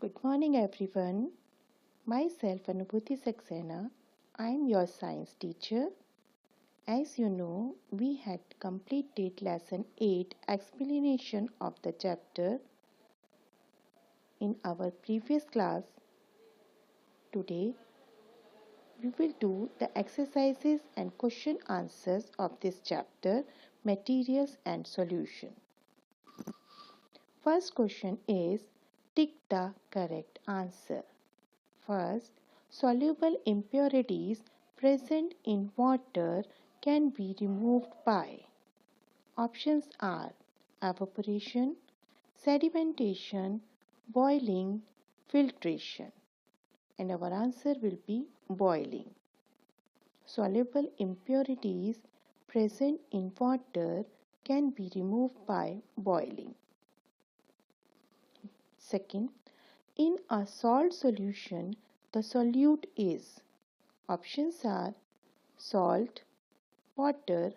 Good morning, everyone. Myself, Anubhuti Saxena. I am your science teacher. As you know, we had completed lesson 8 explanation of the chapter in our previous class. Today, we will do the exercises and question answers of this chapter, materials and solution. First question is tick the correct answer. First, soluble impurities present in water can be removed by. Options are evaporation, sedimentation, boiling, filtration. And our answer will be boiling. Soluble impurities present in water can be removed by boiling. Second, in a salt solution, the solute is. Options are salt, water,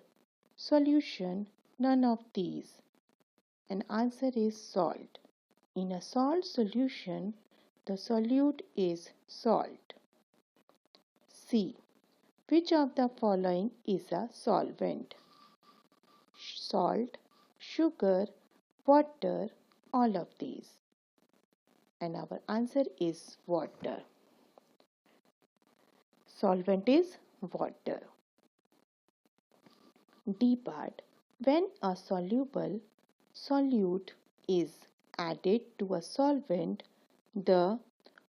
solution, none of these. And answer is salt. In a salt solution, the solute is salt. C. Which of the following is a solvent? Salt, sugar, water, all of these. And our answer is water. Solvent is water. D part. When a soluble solute is added to a solvent, the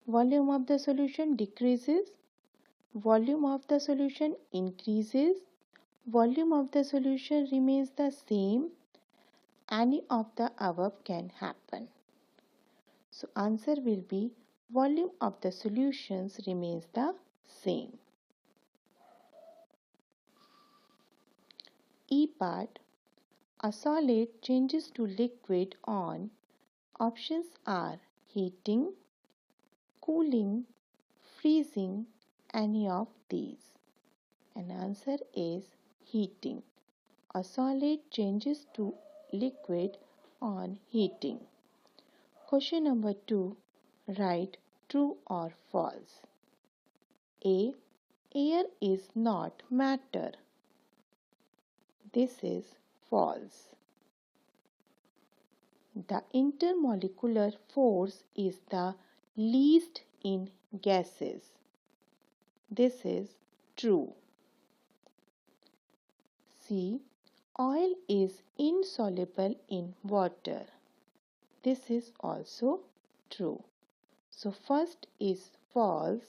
volume of the solution decreases, volume of the solution increases, volume of the solution remains the same. Any of the above can happen. So answer will be volume of the solutions remains the same. E part. A solid changes to liquid on. Options are heating, cooling, freezing, any of these. And answer is heating. A solid changes to liquid on heating. Question number 2. Write true or false. A. Air is not matter. This is false. The intermolecular force is the least in gases. This is true. C. Oil is insoluble in water. This is also true. So first is false,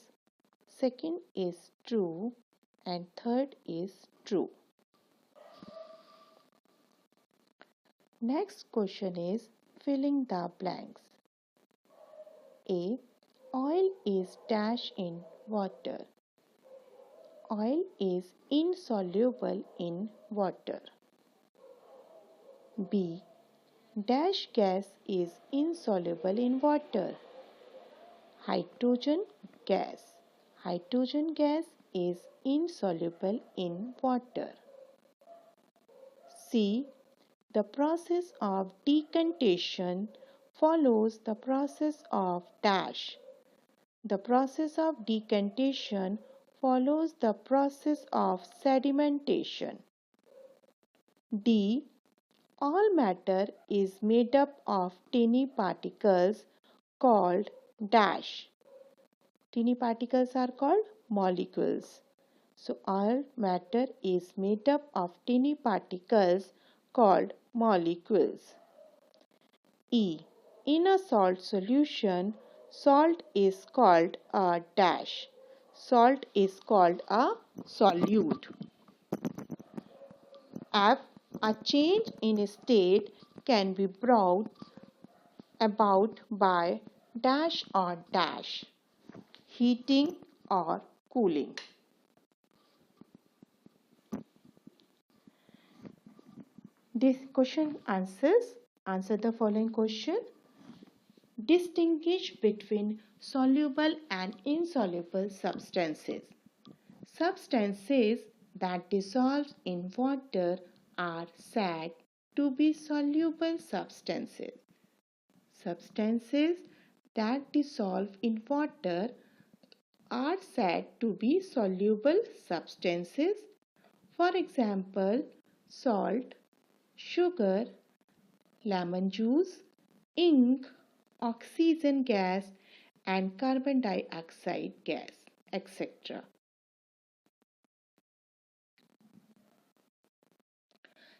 second is true, and third is true. Next question is filling the blanks. A. Oil is dash in water. Oil is insoluble in water. B. Dash gas is insoluble in water. Hydrogen gas. Hydrogen gas is insoluble in water. C. The process of decantation follows the process of dash. The process of decantation follows the process of sedimentation. D. All matter is made up of tiny particles called dash. Tiny particles are called molecules. So all matter is made up of tiny particles called molecules. E. In a salt solution, salt is called a dash. Salt is called a solute. F. A change in state can be brought about by dash or dash, heating or cooling. This question answer the following question. Distinguish between soluble and insoluble substances. Substances that dissolve in water are said to be soluble substances. Substances that dissolve in water are said to be soluble substances. For example, salt, sugar, lemon juice, ink, oxygen gas, and carbon dioxide gas, etc.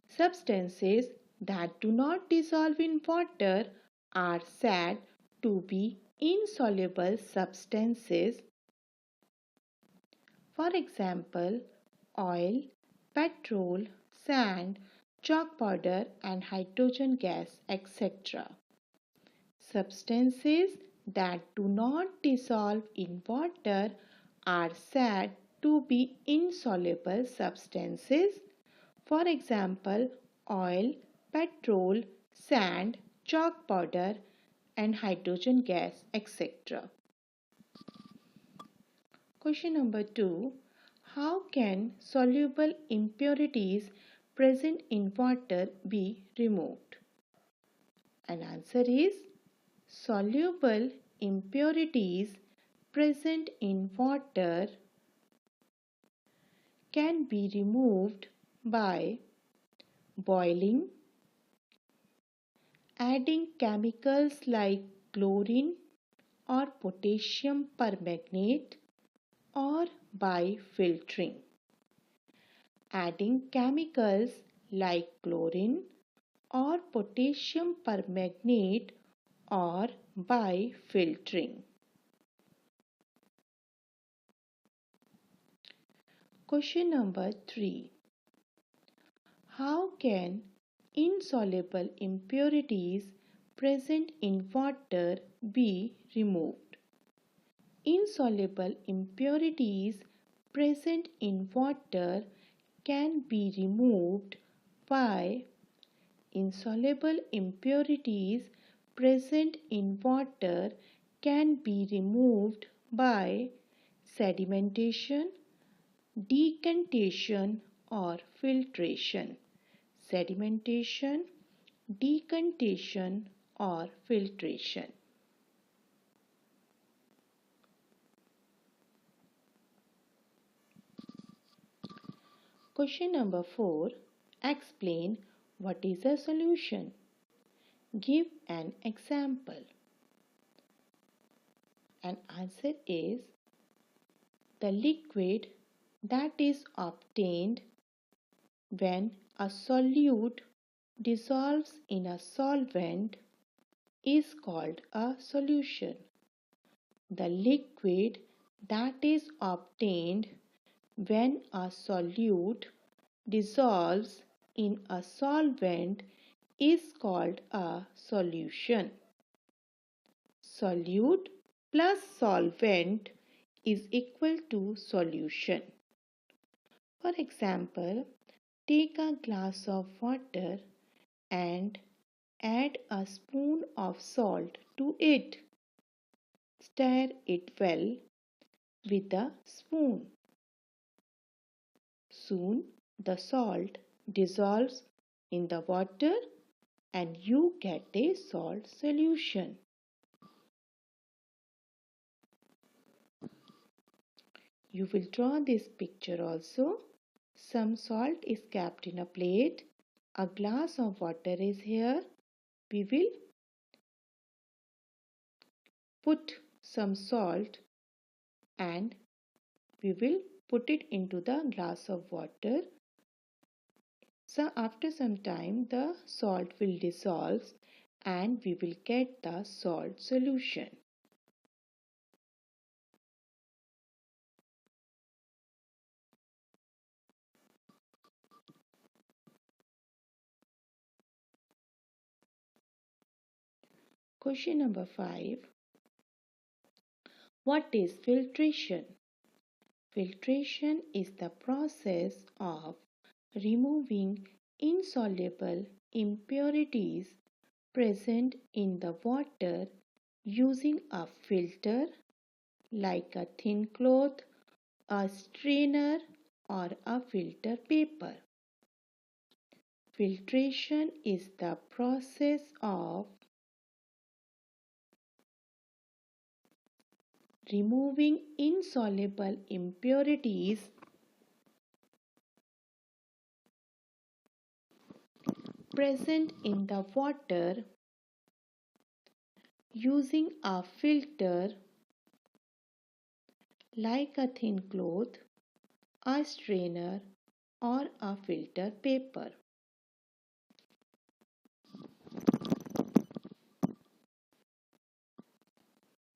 Substances that do not dissolve in water are said to be insoluble substances. For example, oil, petrol, sand, chalk powder, and hydrogen gas, etc. Substances that do not dissolve in water are said to be insoluble substances. For example, oil, petrol, sand, chalk powder, and hydrogen gas, etc. Question number 2. How can soluble impurities present in water be removed? An answer is soluble impurities present in water can be removed by boiling, adding chemicals like chlorine or potassium permanganate, or by filtering. Adding chemicals like chlorine or potassium permanganate or by filtering. Question number 3. How can insoluble impurities present in water be removed? Insoluble impurities present in water can be removed by insoluble impurities present in water can be removed by sedimentation, decantation, or filtration. Sedimentation, decantation, or filtration. Question number 4. Explain what is a solution. Give an example. An answer is the liquid that is obtained when a solute dissolves in a solvent is called a solution. The liquid that is obtained when a solute dissolves in a solvent is called a solution. Solute plus solvent is equal to solution. For example, take a glass of water and add a spoon of salt to it. Stir it well with a spoon. Soon the salt dissolves in the water and you get a salt solution. You will draw this picture also. Some salt is kept in a plate. A glass of water is here. We will put some salt and we will put it into the glass of water. So after some time the salt will dissolve and we will get the salt solution. Question number 5. What is filtration? Filtration is the process of removing insoluble impurities present in the water using a filter like a thin cloth, a strainer, or a filter paper. Filtration is the process of removing insoluble impurities present in the water using a filter like a thin cloth, a strainer, or a filter paper.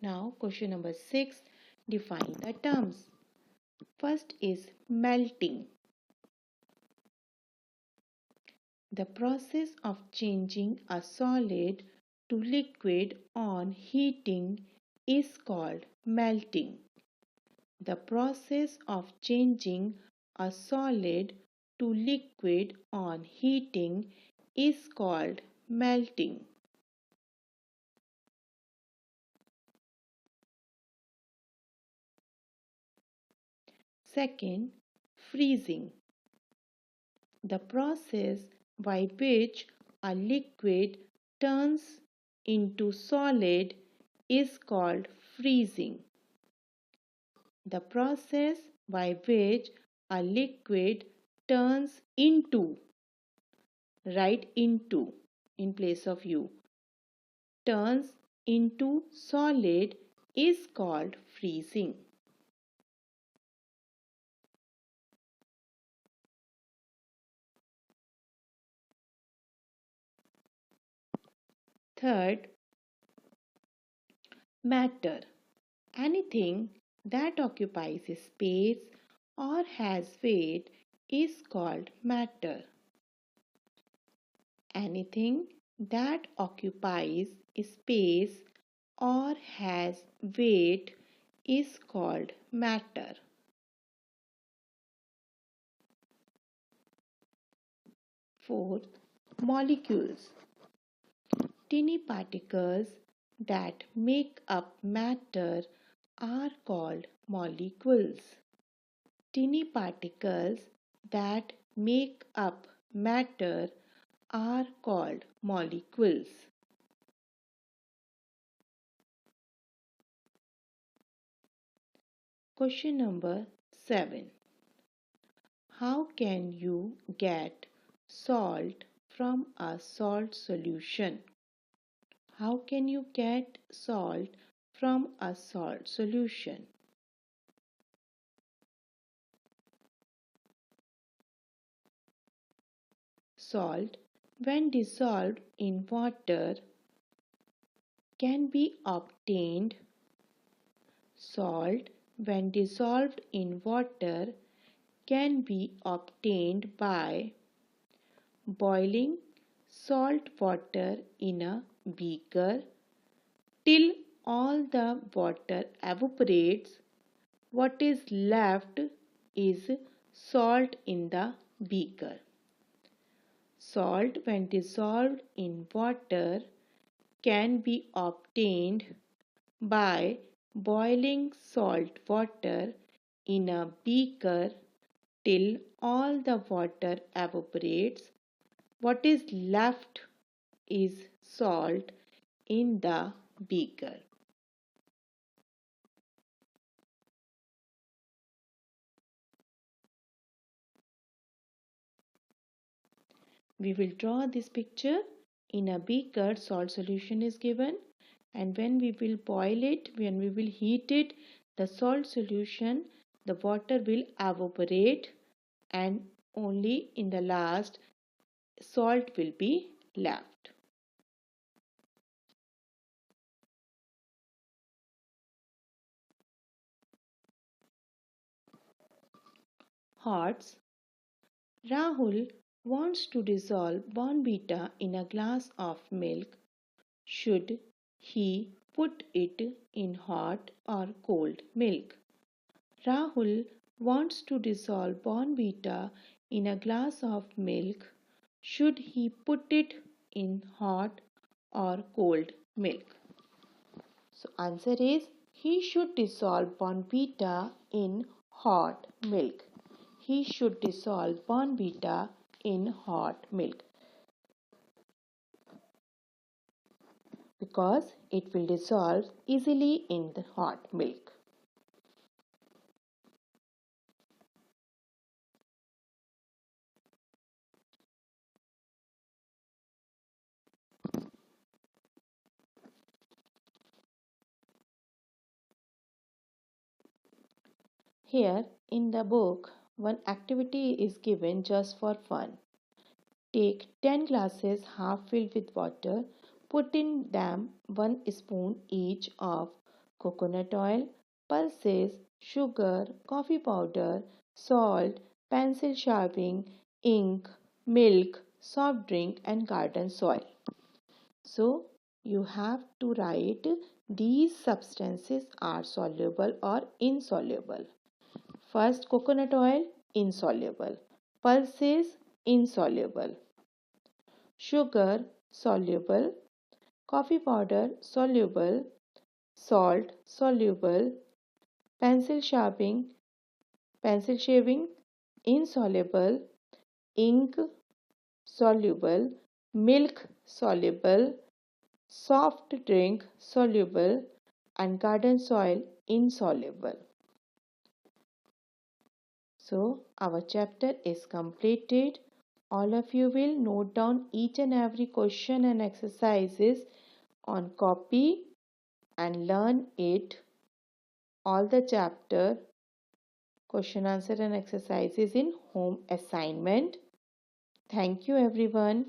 Now, question number 6, define the terms. First is melting. The process of changing a solid to liquid on heating is called melting. The process of changing a solid to liquid on heating is called melting. Second, freezing. The process by which a liquid turns into solid is called freezing. The process by which a liquid turns into, write into in place of you, turns into solid is called freezing. Third, matter. Anything that occupies space or has weight is called matter. Anything that occupies space or has weight is called matter. Fourth, molecules. Tiny particles that make up matter are called molecules. Tiny particles that make up matter are called molecules. Question number 7. How can you get salt from a salt solution? How can you get salt from a salt solution? Salt, when dissolved in water, can be obtained. Salt, when dissolved in water, can be obtained by boiling salt water in a beaker till all the water evaporates. What is left is salt in the beaker. Salt, when dissolved in water, can be obtained by boiling salt water in a beaker till all the water evaporates. What is left is salt in the beaker. We will draw this picture. In a beaker, salt solution is given, and when we will boil it, when we will heat it, the salt solution, the water will evaporate, and only in the last salt will be left. Hearts. Rahul wants to dissolve Bonvita in a glass of milk. Should he put it in hot or cold milk? Rahul wants to dissolve Bonvita in a glass of milk. Should he put it in hot or cold milk? So answer is he should dissolve Bonvita in hot milk. He should dissolve Bonvita in hot milk because it will dissolve easily in the hot milk. Here in the book, one activity is given just for fun. Take 10 glasses half filled with water, put in them 1 spoon each of coconut oil, pulses, sugar, coffee powder, salt, pencil sharpening, ink, milk, soft drink and garden soil. So you have to write these substances are soluble or insoluble. First, coconut oil insoluble, pulses insoluble, sugar soluble, coffee powder soluble, salt soluble, pencil sharpening, pencil shaving insoluble, ink soluble, milk soluble, soft drink soluble, and garden soil insoluble. So our chapter is completed. All of you will note down each and every question and exercises on copy and learn it all the chapter question answer and exercises in home assignment. Thank you everyone.